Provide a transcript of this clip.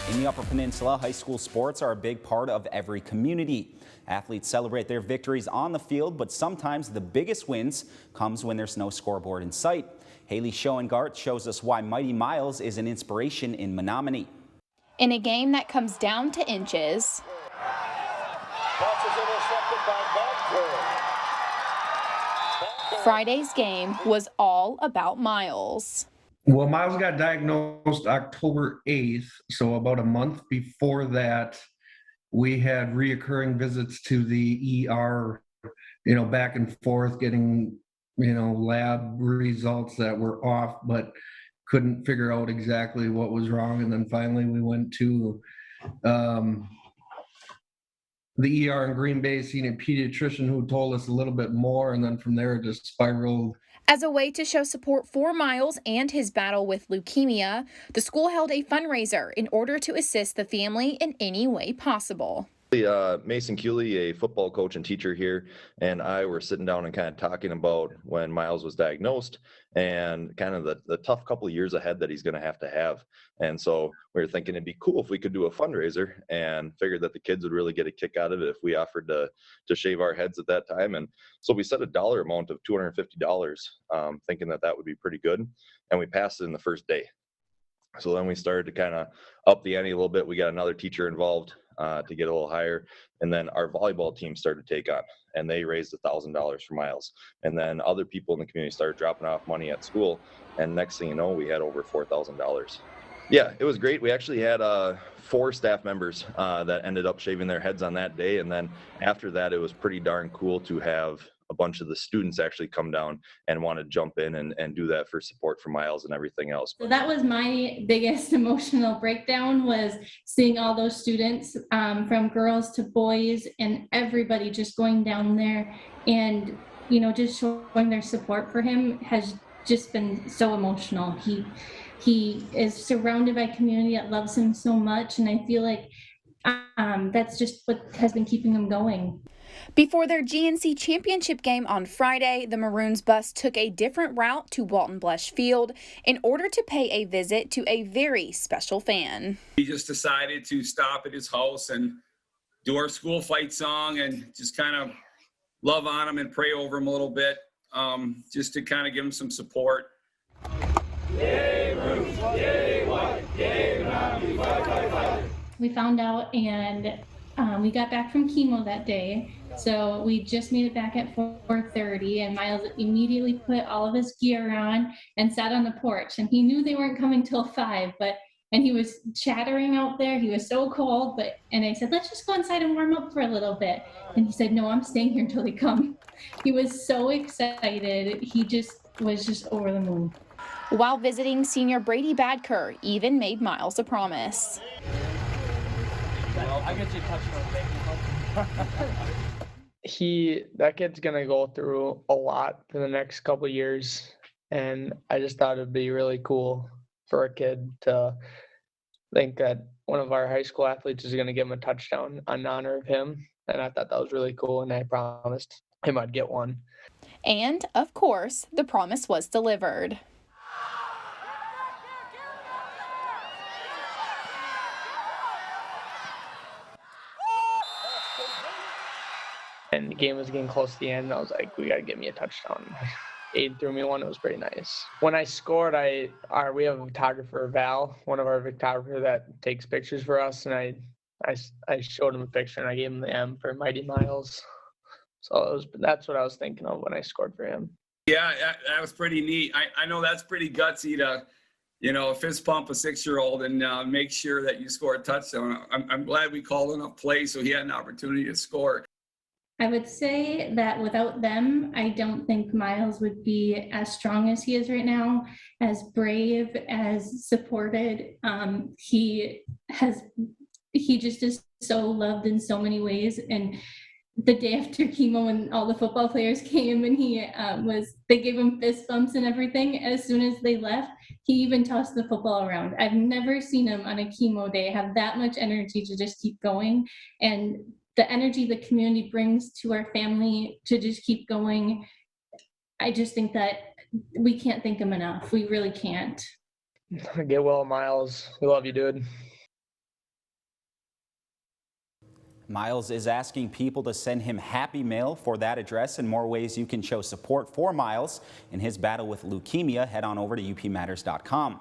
In the Upper Peninsula, high school sports are a big part of every community. Athletes celebrate their victories on the field, but sometimes the biggest wins comes when there's no scoreboard in sight. Haley Schoengart shows us why Mighty Miles is an inspiration in Menominee. In a game that comes down to inches, Friday's game was all about Miles. Well, Miles got diagnosed October 8th, so about a month before that, we had reoccurring visits to the ER, back and forth, getting, lab results that were off, but couldn't figure out exactly what was wrong. And then finally we went to the ER in Green Bay, seeing a pediatrician who told us a little bit more, and then from there it just spiraled. As a way to show support for Miles and his battle with leukemia, the school held a fundraiser in order to assist the family in any way possible. Mason Cooley, a football coach and teacher here, and I were sitting down and kind of talking about when Miles was diagnosed and kind of the tough couple of years ahead that he's going to have. And so we were thinking it'd be cool if we could do a fundraiser, and figured that the kids would really get a kick out of it if we offered to shave our heads at that time. And so we set a dollar amount of $250, thinking that would be pretty good. And we passed it in the first day. So then we started to kind of up the ante a little bit. We got another teacher involved to get a little higher. And then our volleyball team started to take on, and they raised $1,000 for Miles. And then other people in the community started dropping off money at school. And next thing you know, we had over $4,000. Yeah, it was great. We actually had 4 staff members that ended up shaving their heads on that day. And then after that, it was pretty darn cool to have a bunch of the students actually come down and want to jump in and do that for support for Miles and everything else. So that was my biggest emotional breakdown, was seeing all those students, from girls to boys, and everybody just going down there and, just showing their support for him has just been so emotional. He is surrounded by community that loves him so much, and I feel like that's just what has been keeping him going. Before their GNC championship game on Friday, the Maroons bus took a different route to Walton Blush Field in order to pay a visit to a very special fan. We just decided to stop at his house and do our school fight song and just kind of love on him and pray over him a little bit, just to kind of give him some support. Yay, Maroons! Yay, white! Yay, Menominee! Fight, fight, fight! We found out, and we got back from chemo that day. So we just made it back at 4:30, and Miles immediately put all of his gear on and sat on the porch. And he knew they weren't coming till 5, and he was chattering out there. He was so cold, and I said, let's just go inside and warm up for a little bit. And he said, no, I'm staying here until they come. He was so excited. He was just over the moon. While visiting, senior Brady Badker even made Miles a promise. Well, I get you touching. That kid's gonna go through a lot for the next couple of years, and I just thought it'd be really cool for a kid to think that one of our high school athletes is gonna give him a touchdown in honor of him, and I thought that was really cool, and I promised him I'd get one. And, of course, the promise was delivered. And the game was getting close to the end, and I was like, we got to get me a touchdown. Aiden threw me one. It was pretty nice. When I scored, we have a photographer, Val, one of our photographers that takes pictures for us, and I showed him a picture, and I gave him the M for Mighty Miles. So that's what I was thinking of when I scored for him. Yeah, that was pretty neat. I know that's pretty gutsy to, fist pump a 6-year-old and make sure that you score a touchdown. I'm glad we called enough plays so he had an opportunity to score. I would say that without them, I don't think Miles would be as strong as he is right now, as brave, as supported. He just is so loved in so many ways. And the day after chemo, when all the football players came and they gave him fist bumps and everything, as soon as they left, he even tossed the football around. I've never seen him on a chemo day have that much energy to just keep going. And the energy the community brings to our family to just keep going, I just think that we can't thank him enough. We really can't. Get well, Miles. We love you, dude. Miles is asking people to send him happy mail for that address and more ways you can show support for Miles in his battle with leukemia. Head on over to upmatters.com.